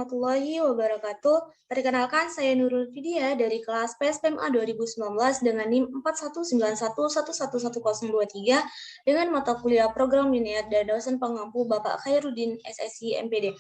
warahmatullahi wabarakatuh. Perkenalkan, saya Nurul Fidia dari kelas PSPMA 2019 dengan NIM 4191111023 dengan mata kuliah program linear dan dosen pengampu Bapak Khairuddin SSI MPD.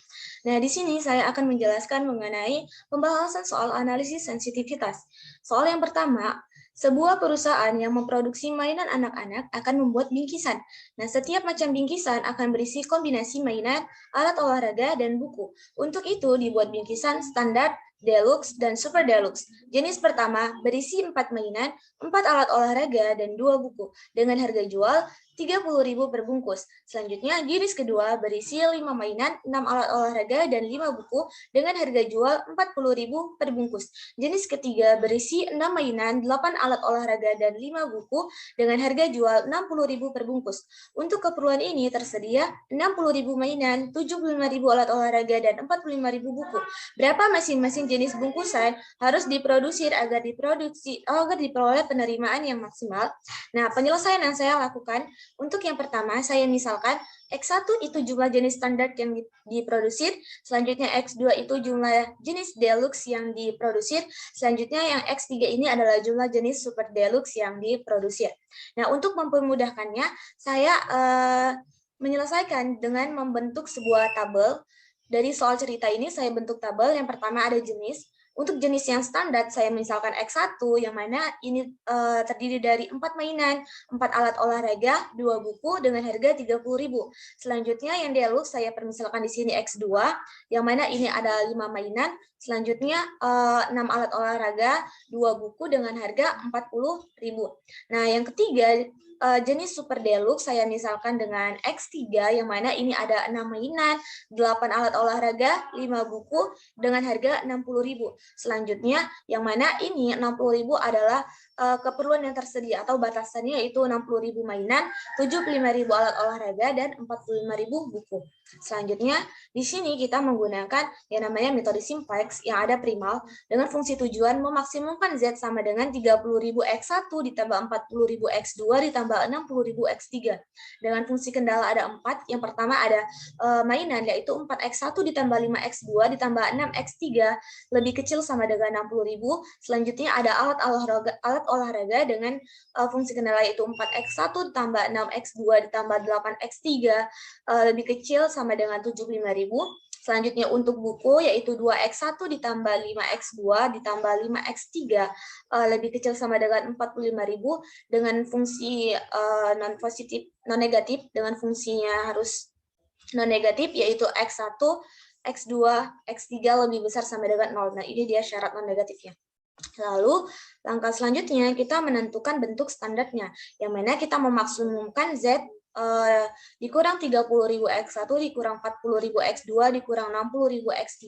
Nah, di sini saya akan menjelaskan mengenai pembahasan soal analisis sensitivitas. Soal yang pertama, sebuah perusahaan yang memproduksi mainan anak-anak akan membuat bingkisan. Nah, setiap macam bingkisan akan berisi kombinasi mainan, alat olahraga, dan buku. Untuk itu, dibuat bingkisan standar, deluxe, dan super deluxe. Jenis pertama berisi 4 mainan, 4 alat olahraga, dan 2 buku, dengan harga jual Rp30.000 per bungkus. Selanjutnya, jenis kedua berisi 5 mainan, 6 alat olahraga, dan 5 buku, dengan harga jual Rp40.000 per bungkus. Jenis ketiga berisi 6 mainan, 8 alat olahraga, dan 5 buku, dengan harga jual Rp60.000 per bungkus. Untuk keperluan ini tersedia 60.000 mainan, 75.000 alat olahraga, dan 45.000 buku. Berapa masing-masing jenis bungkusan harus diproduksi agar diperoleh penerimaan yang maksimal? Nah, penyelesaian yang saya lakukan, untuk yang pertama, saya misalkan X1 itu jumlah jenis standar yang diproduksi, selanjutnya X2 itu jumlah jenis deluxe yang diproduksi, selanjutnya yang X3 ini adalah jumlah jenis super deluxe yang diproduksi. Nah, untuk mempermudahkannya, saya menyelesaikan dengan membentuk sebuah tabel. Dari soal cerita ini, saya bentuk tabel. Yang pertama ada jenis. Untuk jenis yang standar, saya misalkan X1, yang mana ini terdiri dari 4 mainan, 4 alat olahraga, 2 buku dengan harga Rp30.000. Selanjutnya yang deluxe, saya permisalkan di sini X2, yang mana ini ada 5 mainan, selanjutnya 6 alat olahraga, 2 buku dengan harga Rp40.000. Nah, yang ketiga, jenis super deluxe saya misalkan dengan X3 yang mana ini ada 6 mainan, 8 alat olahraga, 5 buku dengan harga Rp60.000. Selanjutnya yang mana ini Rp60.000 adalah keperluan yang tersedia atau batasannya yaitu 60.000 mainan, 75.000 alat olahraga, dan 45.000 buku. Selanjutnya di sini kita menggunakan yang namanya metode simplex yang ada primal dengan fungsi tujuan memaksimumkan Z sama dengan 30.000 X1 ditambah 40.000 X2 ditambah 60.000 X3. Dengan fungsi kendala ada 4. Yang pertama ada mainan yaitu 4X1 ditambah 5X2 ditambah 6X3 lebih kecil sama dengan 60.000. Selanjutnya ada alat olahraga dengan fungsi kendala yaitu 4X1 ditambah 6X2 ditambah 8X3 lebih kecil sama dengan 75.000. Selanjutnya untuk buku yaitu 2X1 ditambah 5X2 ditambah 5X3 lebih kecil sama dengan 45.000 dengan fungsi non negatif dengan fungsinya harus non negatif yaitu X1, X2, X3 lebih besar sama dengan 0. Nah, ini dia syarat non negatifnya. Lalu, langkah selanjutnya kita menentukan bentuk standarnya, yang mana kita memaksimumkan Z dikurang 30.000 X1, dikurang 40.000 X2, dikurang 60.000 X3,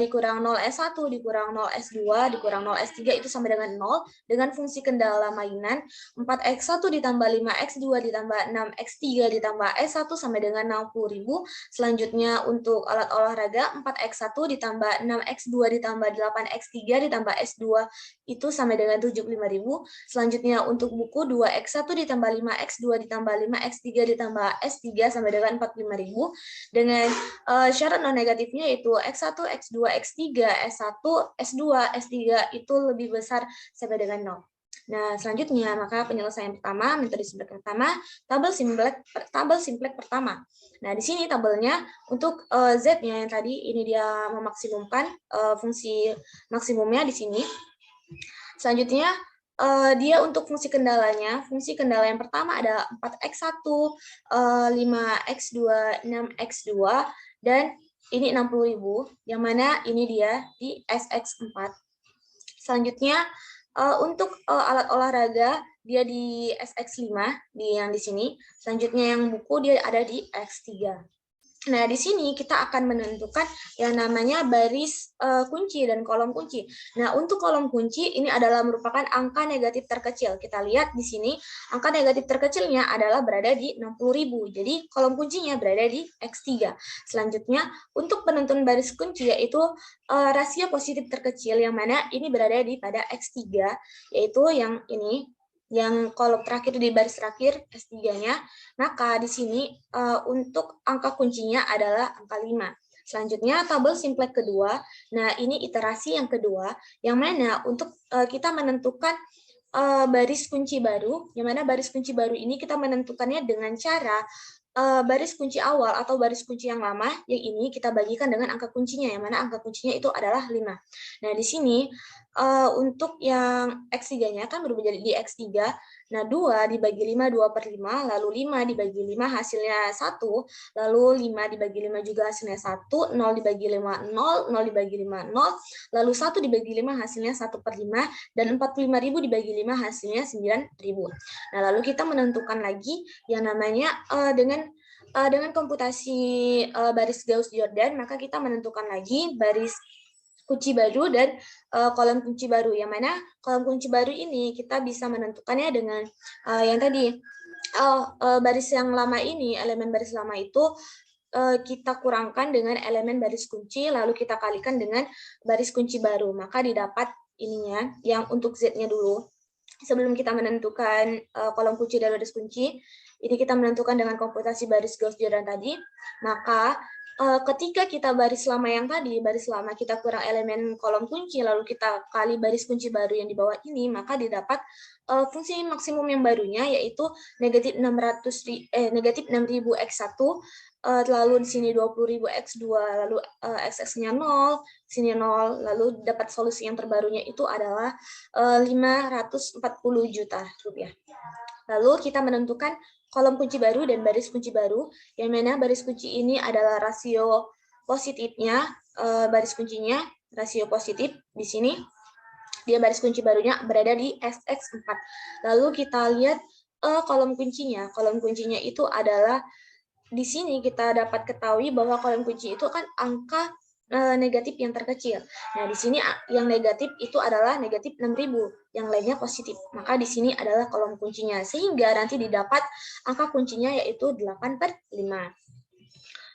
dikurang 0 S1, dikurang 0 S2, dikurang 0 S3 itu sama dengan 0, dengan fungsi kendala mainan 4X1 ditambah 5X2 ditambah 6X3 ditambah S1 sama dengan 60.000. Selanjutnya untuk alat olahraga 4X1 ditambah 6X2 ditambah 8X3 ditambah S2 itu sama dengan 75.000. Selanjutnya untuk buku 2X1 ditambah 5X2 ditambah 5X3 ditambah S3 sama dengan 45.000 dengan syarat non negatifnya yaitu X1, X2, X3, S1, S2, S3 itu lebih besar sama dengan 0. Nah, selanjutnya maka penyelesaian pertama, metode simplex pertama, tabel simplex pertama. Nah, di sini tabelnya untuk Z-nya yang tadi ini dia memaksimumkan fungsi maksimumnya di sini. Selanjutnya dia untuk fungsi kendalanya, fungsi kendala yang pertama ada 4X1, 5X2, 6X2, dan ini 60.000, yang mana ini dia di SX4. Selanjutnya untuk alat olahraga dia di SX5 yang di sini. Selanjutnya yang buku dia ada di X3. Nah, di sini kita akan menentukan yang namanya baris kunci dan kolom kunci. Nah, untuk kolom kunci ini adalah merupakan angka negatif terkecil. Kita lihat di sini, angka negatif terkecilnya adalah berada di 60.000. Jadi, kolom kuncinya berada di X3. Selanjutnya, untuk penentuan baris kunci yaitu rasio positif terkecil yang mana ini berada di pada X3, yaitu yang ini. Yang kolom terakhir di baris terakhir S3-nya, maka di sini untuk angka kuncinya adalah angka 5. Selanjutnya tabel simplex kedua. Nah, ini iterasi yang kedua, yang mana untuk kita menentukan baris kunci baru, yang mana baris kunci baru ini kita menentukannya dengan cara baris kunci awal atau baris kunci yang lama, yang ini kita bagikan dengan angka kuncinya, yang mana angka kuncinya itu adalah 5. Nah, di sini untuk yang X3-nya kan berubah jadi di X3. Nah, 2 dibagi 5, 2/5, lalu 5 dibagi 5 hasilnya 1, lalu 5 dibagi 5 juga hasilnya 1, 0 dibagi 5, 0, 0 dibagi 5, 0, lalu 1 dibagi 5 hasilnya 1/5, dan 45.000 dibagi 5 hasilnya 9.000. Nah, lalu kita menentukan lagi yang namanya dengan komputasi baris Gauss-Jordan, maka kita menentukan lagi baris kunci baru dan kolom kunci baru, yang mana kolom kunci baru ini kita bisa menentukannya dengan yang tadi baris yang lama ini, elemen baris lama itu kita kurangkan dengan elemen baris kunci, lalu kita kalikan dengan baris kunci baru, maka didapat ininya yang untuk Z-nya dulu. Sebelum kita menentukan kolom kunci dan baris kunci, ini kita menentukan dengan komputasi baris Gauss-Jordan tadi, maka ketika kita baris lama yang tadi, baris lama kita kurang elemen kolom kunci, lalu kita kali baris kunci baru yang di bawah ini, maka didapat fungsi maksimum yang barunya, yaitu negatif 6.000 X1, lalu di sini 20.000 X2, lalu X-nya 0, sini 0, lalu dapat solusi yang terbarunya itu adalah 540 juta rupiah. Lalu kita menentukan kolom kunci baru dan baris kunci baru, yang mana baris kunci ini adalah rasio positifnya, baris kuncinya rasio positif di sini, dia baris kunci barunya berada di SX4. Lalu kita lihat kolom kuncinya itu adalah di sini kita dapat ketahui bahwa kolom kunci itu kan angka negatif yang terkecil. Nah, di sini yang negatif itu adalah negatif 6.000, yang lainnya positif. Maka di sini adalah kolom kuncinya, sehingga nanti didapat angka kuncinya yaitu 8/5.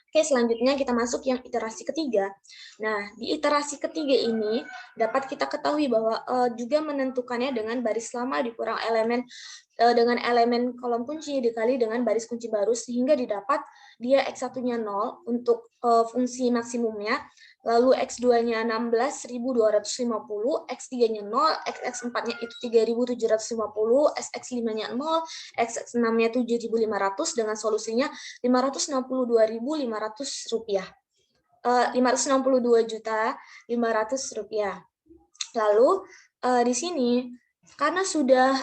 Oke, selanjutnya kita masuk yang iterasi ketiga. Nah, di iterasi ketiga ini dapat kita ketahui bahwa juga menentukannya dengan baris lama dikurang elemen dengan elemen kolom kunci dikali dengan baris kunci baru, sehingga didapat dia X1-nya 0 untuk fungsi maksimumnya, lalu X2-nya 16.250, X3-nya 0, X4-nya itu 3.750, SX5-nya 0, X6-nya 7.500 dengan solusinya 562.500 rupiah. 562.500 rupiah. Lalu di sini karena sudah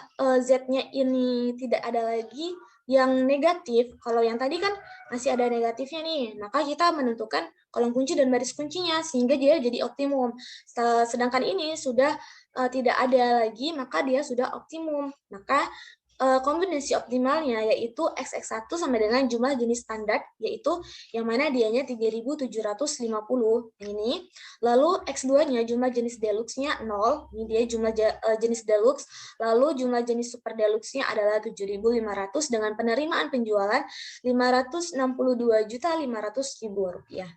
Z-nya ini tidak ada lagi yang negatif, kalau yang tadi kan masih ada negatifnya nih, maka kita menentukan kolom kunci dan baris kuncinya sehingga dia jadi optimum. Sedangkan ini sudah tidak ada lagi, maka dia sudah optimum. Maka kombinasi optimalnya yaitu XX1 sama dengan jumlah jenis standar, yaitu yang mana dianya 3.750 ini, lalu X2-nya jumlah jenis deluxe-nya 0, ini dia jumlah jenis deluxe, lalu jumlah jenis super deluxe-nya adalah 7.500 dengan penerimaan penjualan 562.500.000 rupiah.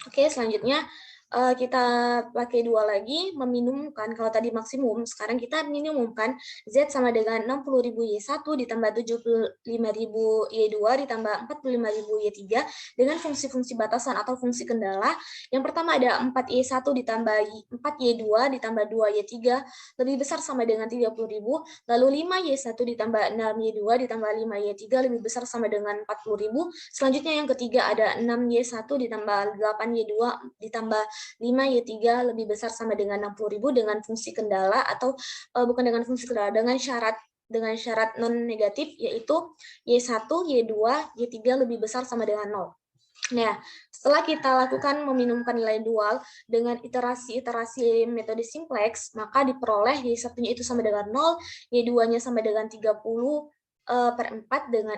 Oke, selanjutnya kita pakai 2 lagi, meminimumkan. Kalau tadi maksimum, sekarang kita minimumkan Z sama dengan 60.000 Y1 ditambah 75.000 Y2 ditambah 45.000 Y3 dengan fungsi-fungsi batasan atau fungsi kendala. Yang pertama ada 4Y1 ditambah 4Y2 ditambah 2Y3 lebih besar sama dengan 30.000, lalu 5Y1 ditambah 6Y2 ditambah 5Y3 lebih besar sama dengan 40.000. Selanjutnya yang ketiga ada 6Y1 ditambah 8Y2 ditambah 5Y3 lebih besar sama dengan 60.000 dengan fungsi kendala atau bukan dengan fungsi kendala, dengan syarat non negatif, yaitu Y1, Y2, Y3 lebih besar sama dengan 0. Nah, setelah kita lakukan meminimumkan nilai dual dengan iterasi metode simplex, maka diperoleh Y1-nya itu sama dengan 0, Y2-nya sama dengan 30/4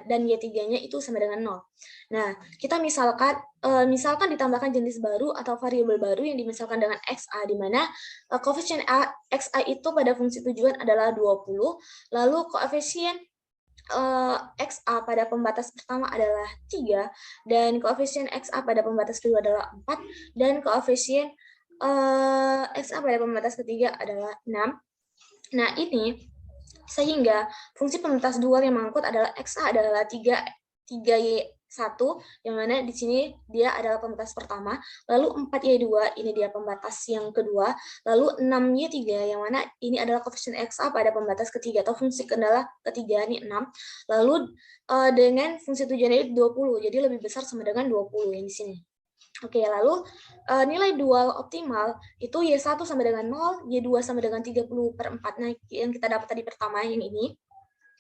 dan Y3-nya itu sama dengan 0. Nah, kita misalkan ditambahkan jenis baru atau variabel baru yang dimisalkan dengan XA, di mana koefisien XA itu pada fungsi tujuan adalah 20, lalu koefisien XA pada pembatas pertama adalah 3, dan koefisien XA pada pembatas kedua adalah 4, dan koefisien XA pada pembatas ketiga adalah 6. Nah, ini sehingga fungsi pembatas dual yang mengangkut adalah XA adalah 3Y 1, yang mana di sini dia adalah pembatas pertama, lalu 4Y2 ini dia pembatas yang kedua, lalu 6Y3 yang mana ini adalah koefisien XA pada pembatas ketiga atau fungsi kendala ketiga ini 6, lalu dengan fungsi tujuannya 20, jadi lebih besar sama dengan 20 yang di sini. Oke, lalu nilai dual optimal itu Y1 sama dengan 0, Y2 sama dengan 30/4. Nah, yang kita dapat tadi pertama yang ini.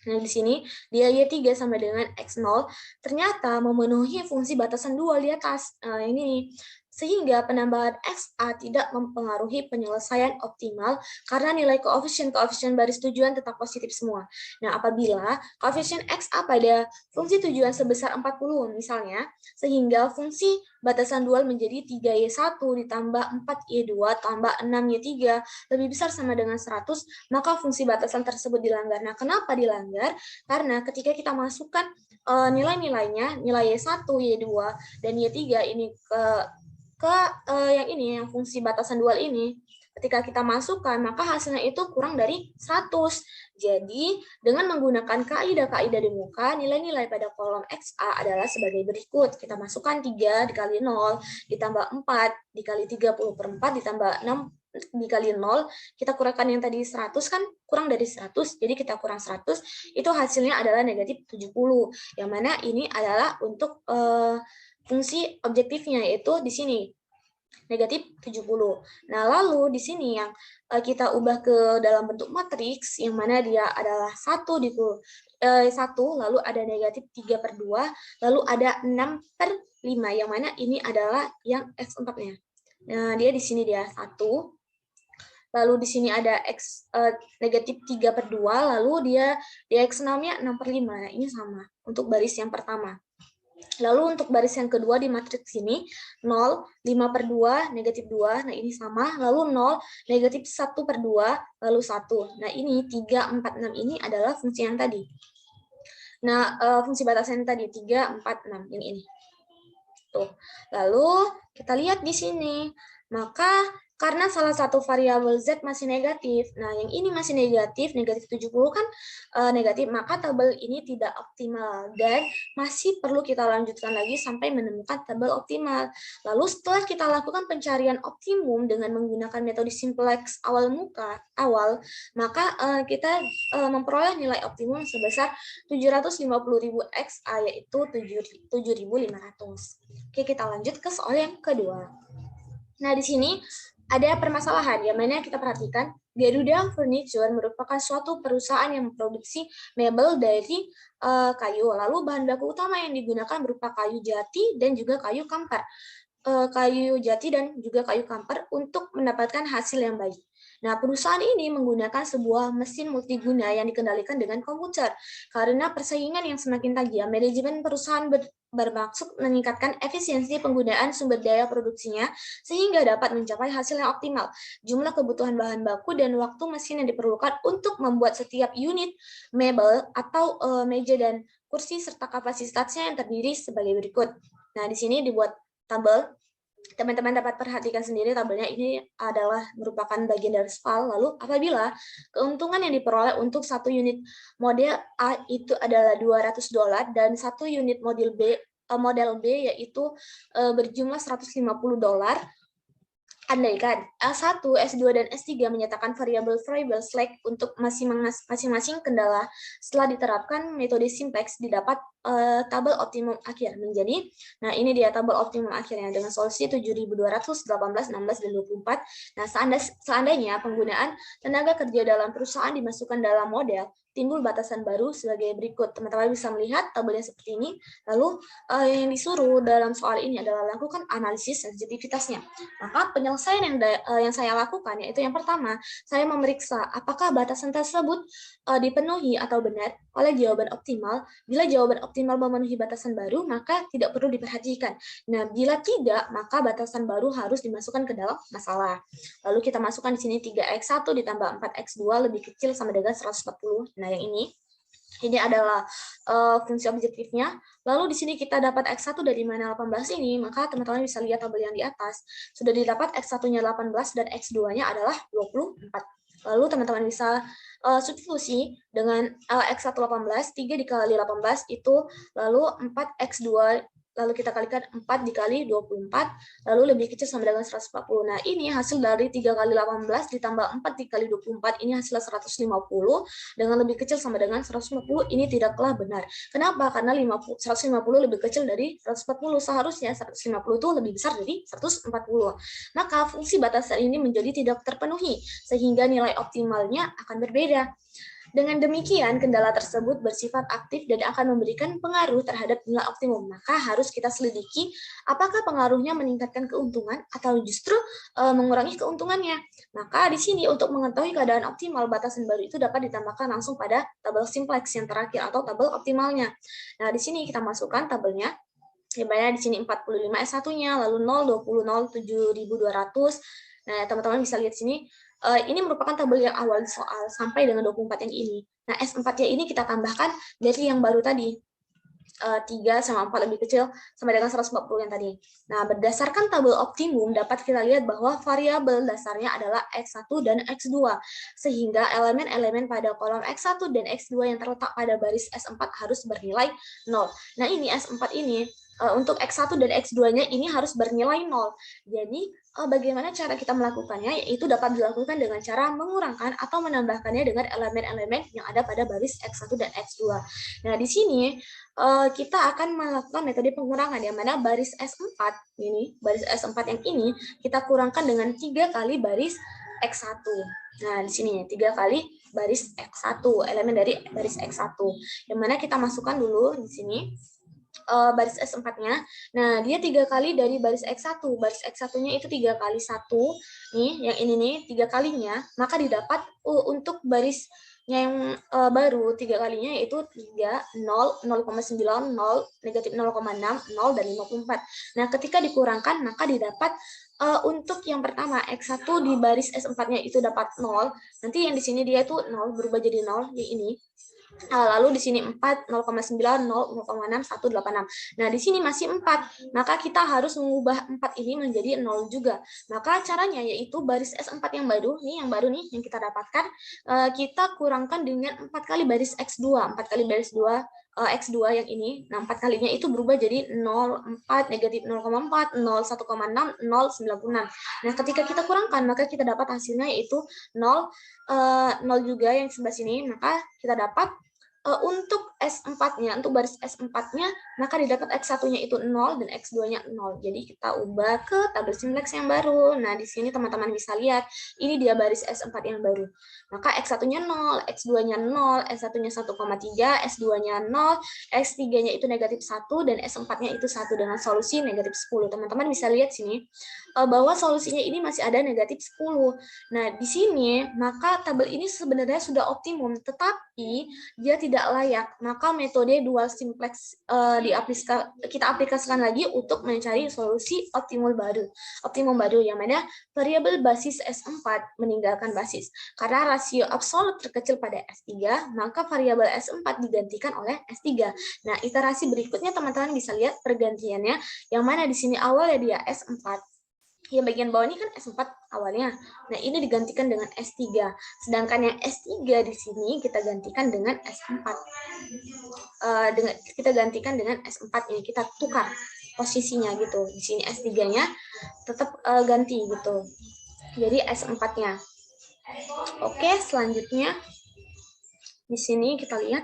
Nah, di sini dia Y3 sama dengan X0 ternyata memenuhi fungsi batasan dual di atas. Ini sehingga penambahan XA tidak mempengaruhi penyelesaian optimal karena nilai koefisien baris tujuan tetap positif semua. Nah, apabila koefisien XA pada fungsi tujuan sebesar 40 misalnya, sehingga fungsi batasan dual menjadi 3Y1 ditambah 4Y2 tambah 6Y3 lebih besar sama dengan 100, maka fungsi batasan tersebut dilanggar. Nah, kenapa dilanggar? Karena ketika kita masukkan nilai-nilainya, nilai Y1, Y2, dan Y3 ini yang fungsi batasan dual ini, ketika kita masukkan, maka hasilnya itu kurang dari 100. Jadi, dengan menggunakan kaidah-kaidah di muka, nilai-nilai pada kolom XA adalah sebagai berikut. Kita masukkan 3 dikali 0, ditambah 4 dikali 30/4, ditambah 6 dikali 0, kita kurangkan yang tadi 100 kan kurang dari 100, jadi kita kurang 100, itu hasilnya adalah negatif 70, yang mana ini adalah untuk fungsi objektifnya, yaitu di sini negatif 70. Nah, lalu di sini yang kita ubah ke dalam bentuk matriks, yang mana dia adalah 1, lalu ada negatif 3/2, lalu ada 6/5, yang mana ini adalah yang X4-nya. Nah, dia di sini dia 1, lalu di sini ada X negatif 3/2, lalu dia di X6-nya 6/5. Nah, ini sama untuk baris yang pertama. Lalu untuk baris yang kedua di matriks ini 0, 5/2, negatif 2, nah ini sama. Lalu 0, negatif 1/2, lalu 1. Nah ini 3, 4, 6 ini adalah fungsi yang tadi. Nah fungsi batasan tadi 3, 4, 6 yang ini. Tuh. Lalu kita lihat di sini. Maka karena salah satu variabel Z masih negatif, nah yang ini masih negatif 70 kan negatif, maka tabel ini tidak optimal dan masih perlu kita lanjutkan lagi sampai menemukan tabel optimal. Lalu setelah kita lakukan pencarian optimum dengan menggunakan metode simplex awal, maka kita memperoleh nilai optimum sebesar 750.000 XA, yaitu 7.500. Oke, kita lanjut ke soal yang kedua. Nah, di sini ada permasalahan yang mana kita perhatikan, Garuda Furniture merupakan suatu perusahaan yang memproduksi mebel dari kayu. Lalu bahan baku utama yang digunakan berupa kayu jati dan juga kayu kamper. Kayu jati dan juga kayu kamper untuk mendapatkan hasil yang baik. Nah, perusahaan ini menggunakan sebuah mesin multiguna yang dikendalikan dengan komputer. Karena persaingan yang semakin tajam, manajemen perusahaan bermaksud meningkatkan efisiensi penggunaan sumber daya produksinya sehingga dapat mencapai hasil yang optimal. Jumlah kebutuhan bahan baku dan waktu mesin yang diperlukan untuk membuat setiap unit mebel atau meja dan kursi serta kapasitasnya yang terdiri sebagai berikut. Nah, di sini dibuat tabel. Teman-teman dapat perhatikan sendiri tabelnya, ini adalah merupakan bagian dari SPAL. Lalu apabila keuntungan yang diperoleh untuk satu unit model A itu adalah $200 dan satu unit model B yaitu berjumlah $150. Andaikan S1, S2, dan S3 menyatakan variabel slack untuk masing-masing kendala setelah diterapkan metode simplex didapat tabel optimum akhir menjadi, nah ini dia tabel optimum akhirnya dengan solusi 7.200, 18, 16, dan 24. Nah, seandainya penggunaan tenaga kerja dalam perusahaan dimasukkan dalam model, timbul batasan baru sebagai berikut. Teman-teman bisa melihat tabelnya seperti ini. Lalu yang disuruh dalam soal ini adalah lakukan analisis sensitivitasnya. Maka penyelesaian yang saya lakukan yaitu yang pertama, saya memeriksa apakah batasan tersebut dipenuhi atau benar oleh jawaban optimal. Bila jawaban optimal memenuhi batasan baru, maka tidak perlu diperhatikan. Nah, bila tidak, maka batasan baru harus dimasukkan ke dalam masalah. Lalu kita masukkan di sini 3x1 ditambah 4x2 lebih kecil sama dengan 140. Nah, yang ini adalah fungsi objektifnya. Lalu di sini kita dapat X1 dari mana 18 ini, maka teman-teman bisa lihat tabel yang di atas. Sudah didapat X1-nya 18 dan X2-nya adalah 24. Lalu teman-teman bisa substitusi dengan X1 18, 3 dikali 18 itu, lalu 4X2, lalu kita kalikan 4 dikali 24, lalu lebih kecil sama dengan 140. Nah, ini hasil dari 3 kali 18 ditambah 4 dikali 24, ini hasilnya 150, dengan lebih kecil sama dengan 150, ini tidaklah benar. Kenapa? Karena 150 lebih kecil dari 140, seharusnya 150 itu lebih besar dari 140. Maka fungsi batasan ini menjadi tidak terpenuhi, sehingga nilai optimalnya akan berbeda. Dengan demikian, kendala tersebut bersifat aktif dan akan memberikan pengaruh terhadap nilai optimum. Maka harus kita selidiki apakah pengaruhnya meningkatkan keuntungan atau justru mengurangi keuntungannya. Maka di sini untuk mengetahui keadaan optimal, batasan baru itu dapat ditambahkan langsung pada tabel simplex yang terakhir atau tabel optimalnya. Nah, di sini kita masukkan tabelnya. Di sini 45 S1-nya, lalu 0, 20, 0, 7.200. Nah, teman-teman bisa lihat sini, ini merupakan tabel yang awal soal sampai dengan 24 yang ini. Nah, S4-nya ini kita tambahkan dari yang baru tadi. 3 sama 4 lebih kecil sama dengan 140 yang tadi. Nah, berdasarkan tabel optimum dapat kita lihat bahwa variabel dasarnya adalah X1 dan X2, sehingga elemen-elemen pada kolom X1 dan X2 yang terletak pada baris S4 harus bernilai 0. Nah, ini S4 ini untuk X1 dan X2-nya ini harus bernilai 0. Jadi, bagaimana cara kita melakukannya? Yaitu dapat dilakukan dengan cara mengurangkan atau menambahkannya dengan elemen-elemen yang ada pada baris X1 dan X2. Nah, di sini kita akan melakukan metode pengurangan, yang mana baris S4 ini, baris S4 yang ini kita kurangkan dengan 3 kali baris X1. Nah, di sini 3 kali baris X1, elemen dari baris X1. Yang mana kita masukkan dulu di sini baris S4-nya. Nah, dia 3 kali dari baris X1. Baris X1-nya itu 3 kali 1. Nih, yang ini nih 3 kalinya, maka didapat untuk baris yang baru 3 kalinya yaitu 3, 0, 0,9, 0, negatif 0,6, 0, dan 54. Nah, ketika dikurangkan, maka didapat untuk yang pertama, X1 di baris S4-nya itu dapat 0. Nanti yang di sini dia itu 0, berubah jadi 0, yang ini. Lalu di sini 4, 0,9, 0, 0,6, 186. Nah, di sini masih 4. Maka kita harus mengubah 4 ini menjadi 0 juga. Maka caranya yaitu baris S4 yang baru, nih yang baru nih yang kita dapatkan, kita kurangkan dengan 4 kali baris X2. 4 kali baris 2 X2 yang ini. Nah, 4 kalinya itu berubah jadi 0,4, negatif 0,4, 0, 1,6, 0, 96. Nah, ketika kita kurangkan, maka kita dapat hasilnya yaitu 0, 0 juga yang sebelah sini. Maka kita dapat untuk S4-nya, untuk baris S4-nya, maka didapat X1-nya itu 0 dan X2-nya 0. Jadi kita ubah ke tabel simplex yang baru. Nah, di sini teman-teman bisa lihat, ini dia baris S4 yang baru. Maka X1-nya 0, X2-nya 0, S1-nya 1,3, S2-nya 0, X3-nya itu negatif 1, dan S4-nya itu 1 dengan solusi negatif 10. Teman-teman bisa lihat sini, bahwa solusinya ini masih ada negatif 10. Nah, di sini, maka tabel ini sebenarnya sudah optimum, tetapi dia tidak layak, maka metode dual simplex kita aplikasikan lagi untuk mencari solusi optimum baru yang mana variabel basis S4 meninggalkan basis. Karena rasio absolut terkecil pada S3, maka variabel S4 digantikan oleh S3. Nah, iterasi berikutnya teman-teman bisa lihat pergantiannya, yang mana di sini awalnya dia S4, yang bagian bawah ini kan S4 awalnya. Nah, ini digantikan dengan S3. Sedangkan yang S3 di sini kita gantikan dengan S4. Kita gantikan dengan S4 ini, kita tukar posisinya gitu. Di sini S3-nya tetap ganti gitu. Jadi S4-nya. Oke, selanjutnya di sini kita lihat.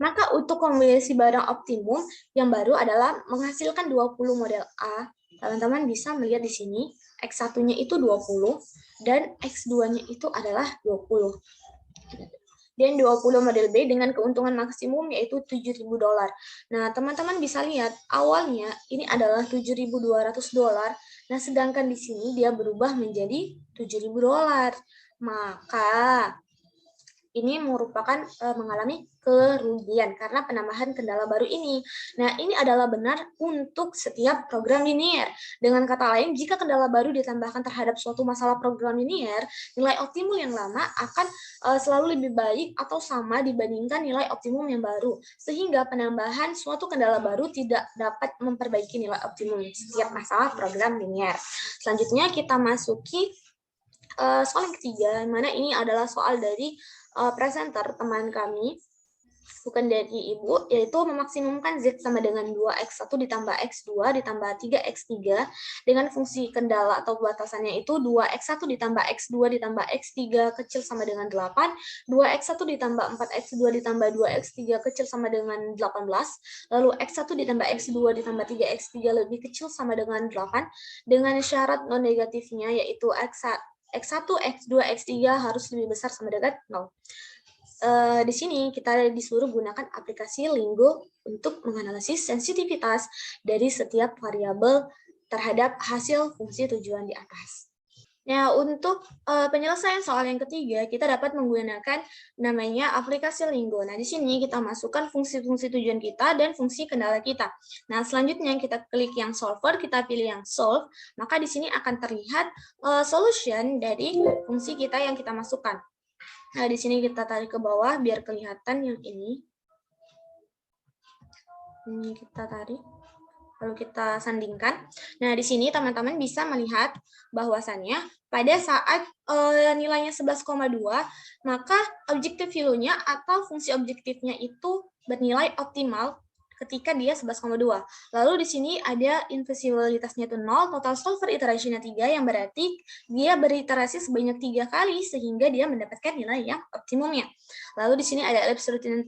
Maka untuk kombinasi barang optimum yang baru adalah menghasilkan 20 model A. Teman-teman bisa melihat di sini, X1-nya itu 20, dan X2-nya itu adalah 20. Dan 20 model B dengan keuntungan maksimum yaitu $7.000. Nah, teman-teman bisa lihat, awalnya ini adalah $7.200. Nah, sedangkan di sini dia berubah menjadi $7.000. Maka ini merupakan mengalami kerugian karena penambahan kendala baru ini. Nah, ini adalah benar untuk setiap program linear. Dengan kata lain, jika kendala baru ditambahkan terhadap suatu masalah program linear, nilai optimum yang lama akan selalu lebih baik atau sama dibandingkan nilai optimum yang baru. Sehingga penambahan suatu kendala baru tidak dapat memperbaiki nilai optimum setiap masalah program linear. Selanjutnya kita masuki soal yang ketiga, mana ini adalah soal dari presenter teman kami, bukan dari Ibu, yaitu memaksimumkan Z sama dengan 2x1 ditambah x2 ditambah 3x3 dengan fungsi kendala atau batasannya itu 2x1 ditambah x2 ditambah x3 kecil sama dengan 8, 2x1 ditambah 4x2 ditambah 2x3 kecil sama dengan 18, lalu x1 ditambah x2 ditambah 3x3 lebih kecil sama dengan 8, dengan syarat non negatifnya yaitu x1, x2, x3 harus lebih besar sama dengan 0. Di sini kita disuruh gunakan aplikasi Linggo untuk menganalisis sensitivitas dari setiap variabel terhadap hasil fungsi tujuan di atas. Nah, untuk penyelesaian soal yang ketiga, kita dapat menggunakan namanya aplikasi Linggo. Nah, di sini kita masukkan fungsi-fungsi tujuan kita dan fungsi kendala kita. Nah, selanjutnya kita klik yang solver, kita pilih yang solve, maka di sini akan terlihat solution dari fungsi kita yang kita masukkan. Nah, di sini kita tarik ke bawah biar kelihatan yang ini. Ini kita tarik, lalu kita sandingkan. Nah, di sini teman-teman bisa melihat bahwasannya pada saat nilainya 11,2, maka objective value-nya atau fungsi objektifnya itu bernilai optimal ketika dia 11,2. Lalu di sini ada invisibilitasnya itu 0, total solver iteration-nya 3, yang berarti dia beriterasi sebanyak 3 kali sehingga dia mendapatkan nilai yang optimumnya. Lalu di sini ada elapsed routine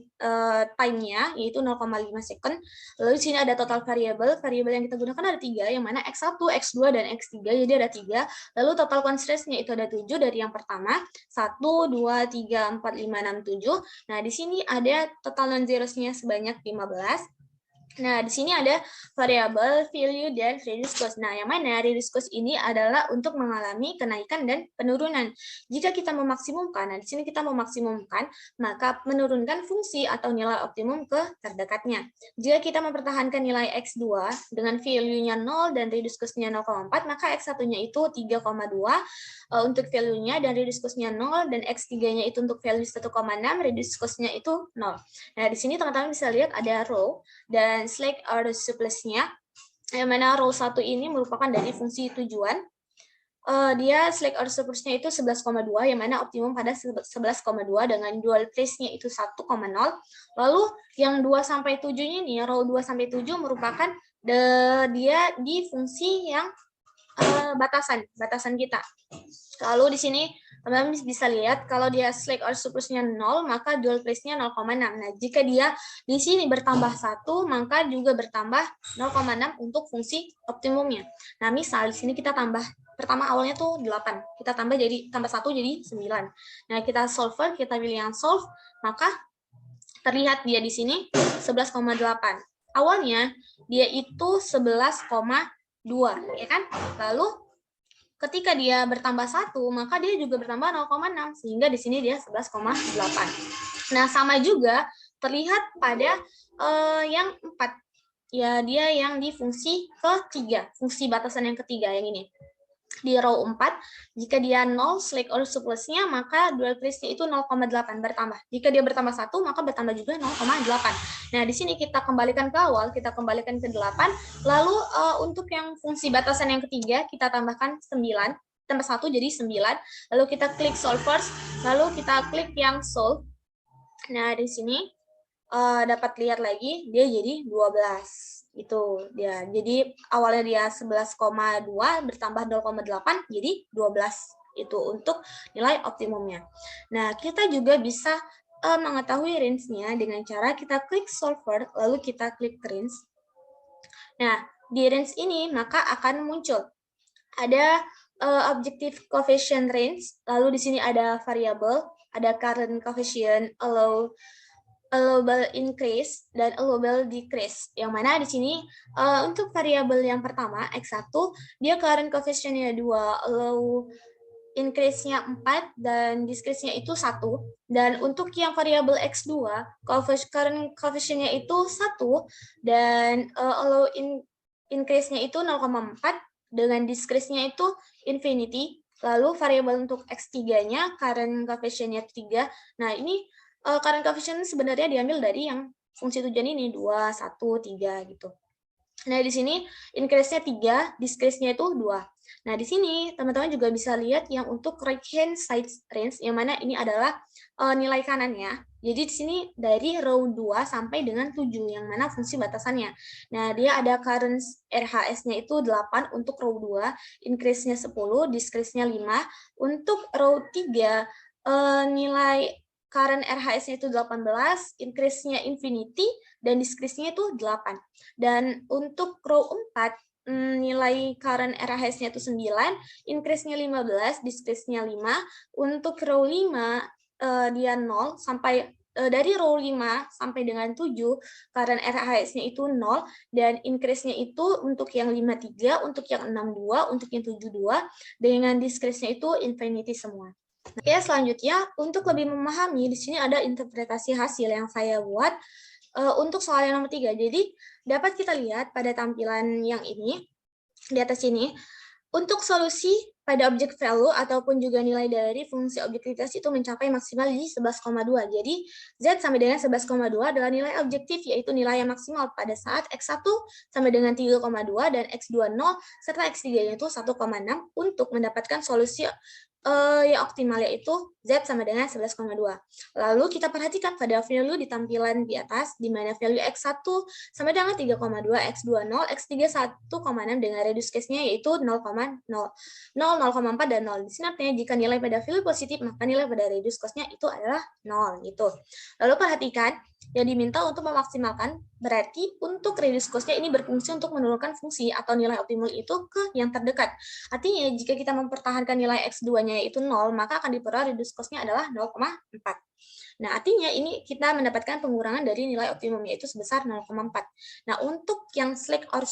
time-nya, yaitu 0,5 second. Lalu di sini ada total variabel yang kita gunakan ada 3, yang mana x1, x2, dan x3, jadi ada 3. Lalu total constraints-nya itu ada 7 dari yang pertama, 1, 2, 3, 4, 5, 6, 7. Nah, di sini ada total non-zeros-nya sebanyak 15. Nah, di sini ada variabel value dan reduce cost. Nah, yang mana reduce cost ini adalah untuk mengalami kenaikan dan penurunan. Jika kita memaksimumkan, nah di sini kita memaksimumkan, maka menurunkan fungsi atau nilai optimum ke terdekatnya. Jika kita mempertahankan nilai x2 dengan value-nya 0 dan reduce cost-nya 0,4, maka x1-nya itu 3,2 untuk value-nya dan reduce cost-nya 0, dan x3-nya itu untuk value 1,6, reduce cost-nya itu 0. Nah, di sini teman-teman bisa lihat ada row dan select order surplus-nya, yang mana row 1 ini merupakan dari fungsi tujuan. Dia select order surplus-nya itu 11,2, yang mana optimum pada 11,2 dengan dual place-nya itu 1,0. Lalu yang 2-7-nya ini, row 2-7 merupakan dia di fungsi yang batasan kita. Lalu di sini teman-teman bisa lihat kalau dia select order surplusnya 0, maka dual place-nya 0,6. Nah, jika dia di sini bertambah 1, maka juga bertambah 0,6 untuk fungsi optimumnya. Nah, misal di sini kita tambah, pertama awalnya tuh 8, kita tambah 1 jadi 9. Nah, kita solver, kita pilih yang solve, maka terlihat dia di sini 11,8. Awalnya dia itu 11,2, ya kan? Lalu ketika dia bertambah 1, maka dia juga bertambah 0,6, sehingga di sini dia 11,8. Nah, sama juga terlihat pada yang 4. Ya, dia yang di fungsi ketiga, fungsi batasan yang ketiga yang ini. Di row 4, jika dia 0 select order surplus-nya, maka dual place-nya itu 0,8 bertambah. Jika dia bertambah 1, maka bertambah juga 0,8. Nah, di sini kita kembalikan ke awal, kita kembalikan ke 8. Lalu untuk yang fungsi batasan yang ketiga, kita tambahkan 9, tambah 1 jadi 9. Lalu kita klik solve first, lalu kita klik yang solve. Nah, di sini dapat lihat lagi, dia jadi 12. Itu dia. Jadi awalnya dia 11,2 bertambah 0,8 jadi 12. Itu untuk nilai optimumnya. Nah, kita juga bisa mengetahui range-nya dengan cara kita klik solver lalu kita klik range. Nah, di range ini maka akan muncul ada objective coefficient range, lalu di sini ada variabel, ada current coefficient, allowable increase dan allowable decrease. Yang mana di sini untuk variabel yang pertama x1 dia current coefficient-nya 2, allow increase-nya 4 dan decrease-nya itu 1. Dan untuk yang variabel x2 current coefficient-nya itu 1 dan allow increase-nya itu 0,4 dengan decrease-nya itu infinity. Lalu variabel untuk x3-nya current coefficient-nya 3. Nah, ini current coefficient sebenarnya diambil dari yang fungsi tujuan ini 2, 1, 3 gitu. Nah, di sini increase-nya 3, decrease-nya itu 2. Nah, di sini teman-teman juga bisa lihat yang untuk right hand side range, yang mana ini adalah nilai kanannya. Jadi di sini dari row 2 sampai dengan 7, yang mana fungsi batasannya. Nah, dia ada current RHS-nya itu 8 untuk row 2, increase-nya 10, decrease-nya 5. Untuk row 3, nilai current RHS-nya itu 18, increase-nya infinity, dan decrease-nya itu 8. Dan untuk row 4, nilai current RHS-nya itu 9, increase-nya 15, decrease-nya 5. Untuk row 5, dia 0 sampai dari row 5 sampai dengan 7, current RHS-nya itu 0, dan increase-nya itu untuk yang 53, untuk yang 62, untuk yang 72, dengan decrease-nya itu infinity semua. Oke, selanjutnya untuk lebih memahami, di sini ada interpretasi hasil yang saya buat untuk soal yang nomor 3. Jadi, dapat kita lihat pada tampilan yang ini, di atas ini, untuk solusi pada objek value ataupun juga nilai dari fungsi objektivitas itu mencapai maksimal di 11,2. Jadi, Z sampai dengan 11,2 adalah nilai objektif, yaitu nilai yang maksimal pada saat X1 sampai dengan 3,2 dan X2 0, serta X3-nya itu 1,6 untuk mendapatkan solusi yang optimal, yaitu Z sama dengan 11,2. Lalu kita perhatikan pada value di tampilan di atas, di mana value X1 sama dengan 3,2, X2 0, X3 1,6 dengan reduce case-nya yaitu 0,0, 0,4, dan 0. Di sini artinya jika nilai pada value positif, maka nilai pada reduce cost-nya itu adalah 0. Gitu. Lalu perhatikan, yang diminta untuk memaksimalkan, berarti untuk reduce cost-nya ini berfungsi untuk menurunkan fungsi atau nilai optimal itu ke yang terdekat. Artinya, jika kita mempertahankan nilai X2-nya yaitu 0, maka akan diperoleh reduce cost-nya adalah 0,4. Nah, artinya ini kita mendapatkan pengurangan dari nilai optimum yaitu sebesar 0,4. Nah, untuk yang slack or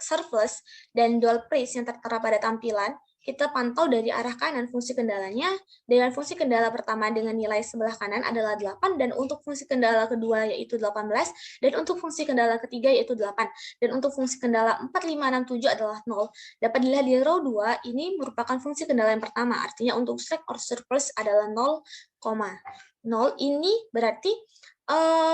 surplus dan dual price yang tertera pada tampilan, kita pantau dari arah kanan fungsi kendalanya, dengan fungsi kendala pertama dengan nilai sebelah kanan adalah 8, dan untuk fungsi kendala kedua yaitu 18, dan untuk fungsi kendala ketiga yaitu 8, dan untuk fungsi kendala 4, 5, 6, 7 adalah 0. Dapat dilihat di row 2, ini merupakan fungsi kendala yang pertama, artinya untuk slack or surplus adalah 0, ini berarti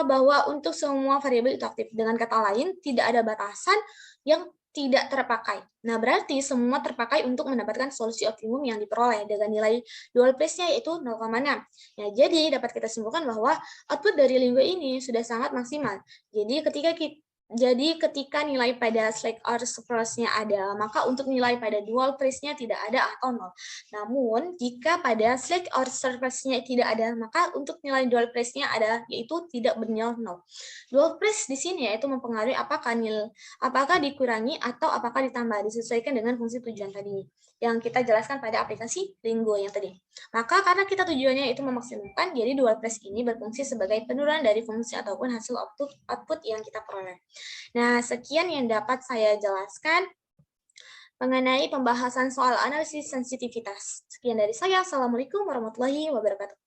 bahwa untuk semua variabel itu aktif. Dengan kata lain, tidak ada batasan yang tidak terpakai. Nah, berarti semua terpakai untuk mendapatkan solusi optimum yang diperoleh dengan nilai dual place-nya yaitu 0,6. Nah, jadi dapat kita simpulkan bahwa output dari Linggo ini sudah sangat maksimal. Jadi ketika nilai pada slack or surplus-nya ada, maka untuk nilai pada dual price-nya tidak ada atau 0. Namun, jika pada slack or surplus-nya tidak ada, maka untuk nilai dual price-nya ada, yaitu tidak bernilai 0. Dual price di sini yaitu mempengaruhi apakah dikurangi atau apakah ditambah, disesuaikan dengan fungsi tujuan tadi yang kita jelaskan pada aplikasi Linggo yang tadi. Maka karena kita tujuannya itu memaksimalkan, jadi dual price ini berfungsi sebagai penurunan dari fungsi ataupun hasil output yang kita peroleh. Nah, sekian yang dapat saya jelaskan mengenai pembahasan soal analisis sensitivitas. Sekian dari saya. Assalamualaikum warahmatullahi wabarakatuh.